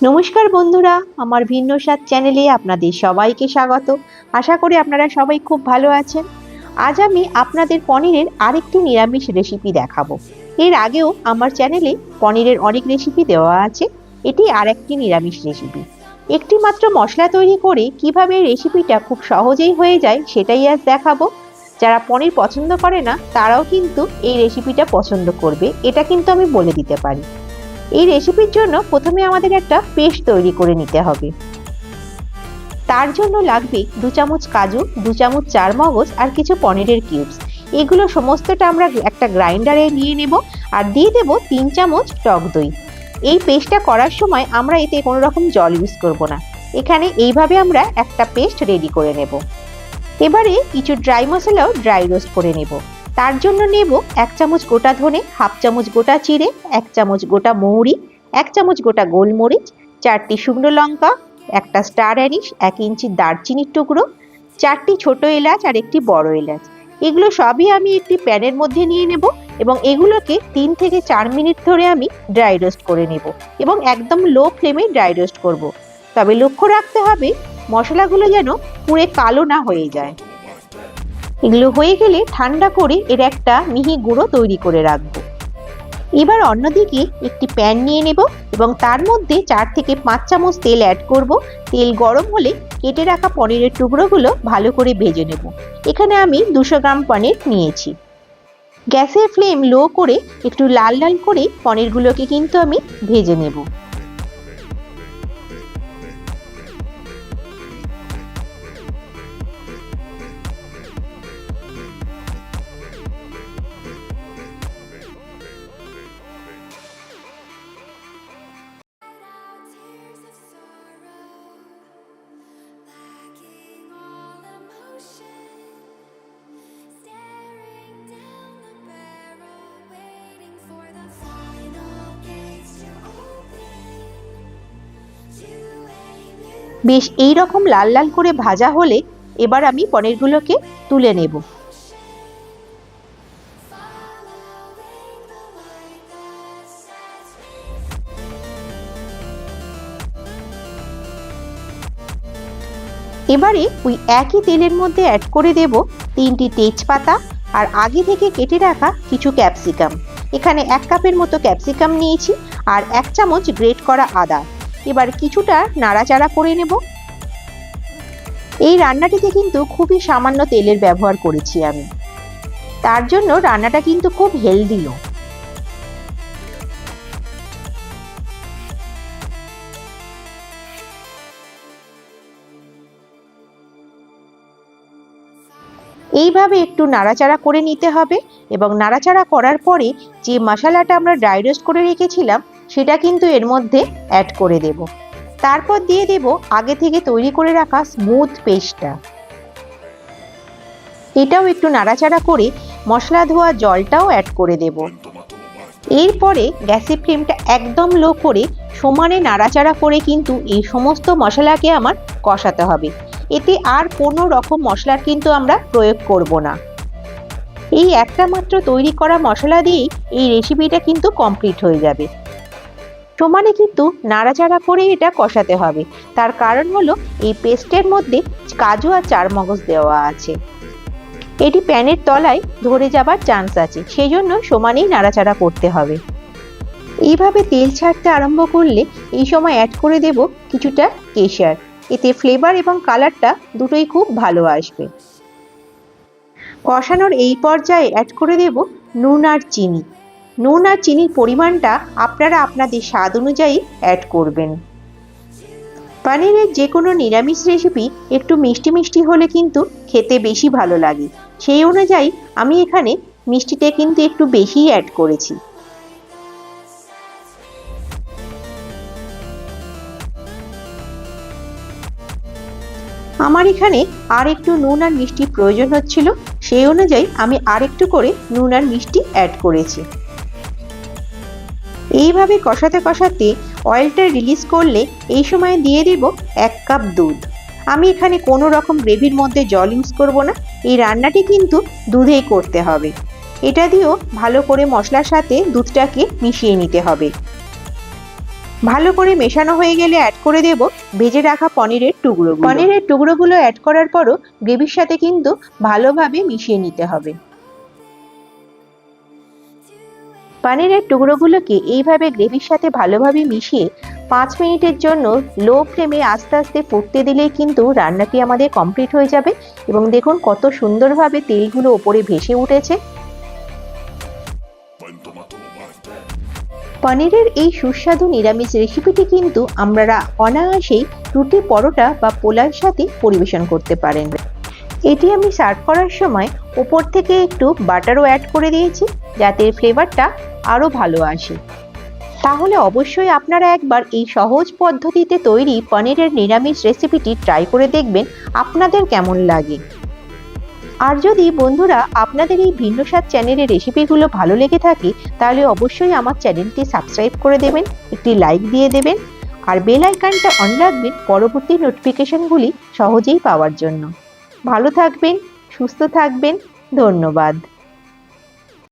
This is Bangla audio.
নমস্কার বন্ধুরা, আমার ভিন্ন স্বাদ চ্যানেলে আপনাদের সবাইকে স্বাগত। আশা করি আপনারা সবাই খুব ভালো আছেন। আজ আমি আপনাদের পনিরের আরেকটি নিরামিষ রেসিপি দেখাবো। এর আগেও আমার চ্যানেলে পনিরের অনেক রেসিপি দেওয়া আছে। এটি আরেকটি নিরামিষ রেসিপি। একটি মাত্র মশলা তৈরি করে কিভাবে রেসিপিটা খুব সহজেই হয়ে যায় সেটাই আজ দেখাবো। যারা পনির পছন্দ করে না তারাও কিন্তু এই রেসিপিটা পছন্দ করবে, এটা কিন্তু আমি বলে দিতে পারি। এই রেসিপির জন্য প্রথমে আমাদের একটা পেস্ট তৈরি করে নিতে হবে। তার জন্য লাগবে 2 চামচ কাজু, 2 চামচ চারমগজ আর কিছু পনিরের কিউবস। এগুলো সমস্তটা আমরা একটা গ্রাইন্ডারে নিয়ে নেব আর দিয়ে দেব 3 চামচ টক দই। এই পেস্টটা করার সময় আমরা এতে কোনো রকম জল ইউজ করব না। এখানে এইভাবে আমরা একটা পেস্ট রেডি করে নেব। এবারে কিছু ড্রাই মশলাও ড্রাই রোস্ট করে নেব। তার জন্য নেব 1 চামচ গোটা ধনে, হাফ চামচ গোটা জিরে, 1 চামচ গোটা মৌরি, 1 চামচ গোটা গোলমরিচ, 4টি শুকনো লঙ্কা, একটা স্টার অ্যানিশ, 1 ইঞ্চি দারচিনির টুকরো, 4টি ছোট এলাচ আর একটি বড় এলাচ। এগুলো সবই আমি একটি প্যানের মধ্যে নিয়ে নেব এবং এগুলোকে 3 থেকে 4 মিনিট ধরে আমি ড্রাই রোস্ট করে নেব এবং একদম লো ফ্লেমে ড্রাই রোস্ট করব। তবে লক্ষ্য রাখতে হবে মশলাগুলো যেন পুরো কালো না হয়ে যায়। এগুলো হয়ে গেলে ঠান্ডা করে এর একটা মিহি গুঁড়ো তৈরি করে রাখবো। এবার অন্যদিকে একটি প্যান নিয়ে নেব এবং তার মধ্যে 4 থেকে 5 চামচ তেল অ্যাড করব। তেল গরম হলে কেটে রাখা পনিরের টুকরোগুলো ভালো করে ভেজে নেব। এখানে আমি 200 গ্রাম পনির নিয়েছি। গ্যাসের ফ্লেম লো করে একটু লাল লাল করে পনিরগুলোকে কিন্তু আমি ভেজে নেব। বেশ এই রকম লাল লাল করে ভাজা হলে এবার আমি পনিরগুলোকে তুলে নেব। এবারে ওই একই তেলের মধ্যে অ্যাড করে দেব 3টি তেজপাতা আর আগে থেকে কেটে রাখা কিছু ক্যাপসিকাম। এখানে 1 কাপের মতো ক্যাপসিকাম নিয়েছি আর 1 চামচ গ্রেট করা আদা। এবার কিছুটা নাড়াচাড়া করে নেব। এই রান্নাটিতে কিন্তু খুবই সামান্য তেলের ব্যবহার করেছি আমি, তার জন্য রান্নাটা কিন্তু খুব হেলদিও। এইভাবে একটু নাড়াচাড়া করে নিতে হবে এবং নাড়াচাড়া করার পরে যে মশলাটা আমরা ড্রাই রোস্ট করে রেখেছিলাম সেটা কিন্তু এর মধ্যে অ্যাড করে দেব। তারপর দিয়ে দেব আগে থেকে তৈরি করে রাখা স্মুথ পেস্টটা। এটাও একটু নাড়াচাড়া করে মশলা ধোয়া জলটাও অ্যাড করে দেব। এরপরে গ্যাসের ফ্লেমটা একদম লো করে সমানে নাড়াচাড়া করে কিন্তু এই সমস্ত মশলাকে আমার কষাতে হবে। এতে আর কোনো রকম মশলার কিন্তু আমরা প্রয়োগ করব না। এই একটা মাত্র তৈরি করা মশলা দিয়েই এই রেসিপিটা কিন্তু কমপ্লিট হয়ে যাবে। সমানে কিন্তু নাড়াচাড়া করে এটা কষাতে হবে, তার কারণ হলো এই পেস্টের মধ্যে কাজু আর চারমগজ দেওয়া আছে। এটি প্যানের তলায় ধরে যাবার চান্স আছে, সেই জন্য সমানেই নাড়াচাড়া করতে হবে। এইভাবে তেল ছাড়তে আরম্ভ করলে এই সময় অ্যাড করে দেব কিছুটা কেশর। এতে ফ্লেভার এবং কালারটা দুটোই খুব ভালো আসবে। কষানোর এই পর্যায়ে অ্যাড করে দেব নুন আর চিনি। নুন আর চিনির পরিমাণটা আপনারা আপনাদের স্বাদ অনুযায়ী অ্যাড করবেন। পনিরের যে কোনো নিরামিষ রেসিপি একটু মিষ্টি মিষ্টি হলে কিন্তু খেতে বেশি ভালো লাগে, সেই অনুযায়ী আমি এখানে মিষ্টিটা কিন্তু একটু বেশিই অ্যাড করেছি। আমার এখানে আর একটু নুন আর মিষ্টি প্রয়োজন হচ্ছিল, সেই অনুযায়ী আমি আর একটু করে নুন আর মিষ্টি অ্যাড করেছি। এইভাবে কষাতে কষাতে অয়েলটা রিলিজ করলে এই সময় দিয়ে দেব 1 কাপ দুধ। আমি এখানে কোনো রকম গ্রেভির মধ্যে জল ইউজ করব না, এই রান্নাটি কিন্তু দুধেই করতে হবে। এটা দিয়েও ভালো করে মশলার সাথে দুধটাকে মিশিয়ে নিতে হবে। ভালো করে মেশানো হয়ে গেলে অ্যাড করে দেব ভেজে রাখা পনিরের টুকরো। পনিরের টুকরোগুলো অ্যাড করার পরও গ্রেভির সাথে কিন্তু ভালোভাবে মিশিয়ে নিতে হবে। পনিরের টুকরোগুলোকে এইভাবে গ্রেভির সাথে ভালোভাবে মিশিয়ে 5 মিনিটের জন্য লো ফ্লেমে আস্তে আস্তে ফুটতে দিলেই কিন্তু রান্নাটি আমাদের কমপ্লিট হয়ে যাবে। এবং দেখুন কত সুন্দরভাবে তেলগুলো ওপরে ভেসে উঠেছে। পনিরের এই সুস্বাদু নিরামিষ রেসিপিটি কিন্তু আমরা অনায়াসেই রুটি, পরোটা বা পোলাওর সাথে পরিবেশন করতে পারেন। এটি আমি সার্ভ করার সময় ওপর থেকে একটু বাটারও অ্যাড করে দিয়েছি, যাতে ফ্লেভারটা আরও ভালো আসে। তাহলে অবশ্যই আপনারা একবার এই সহজ পদ্ধতিতে তৈরি পনিরের নিরামিষ রেসিপিটি ট্রাই করে দেখবেন আপনাদের কেমন লাগে। আর যদি বন্ধুরা আপনাদের এই ভিন্ন স্বাদ চ্যানেলের রেসিপিগুলো ভালো লেগে থাকে তাহলে অবশ্যই আমার চ্যানেলটি সাবস্ক্রাইব করে দেবেন, একটি লাইক দিয়ে দেবেন আর বেল আইকনটা অন রাখবেন পরবর্তী নোটিফিকেশনগুলি সহজেই পাওয়ার জন্য। ভালো থাকবেন, সুস্থ থাকবেন, ধন্যবাদ।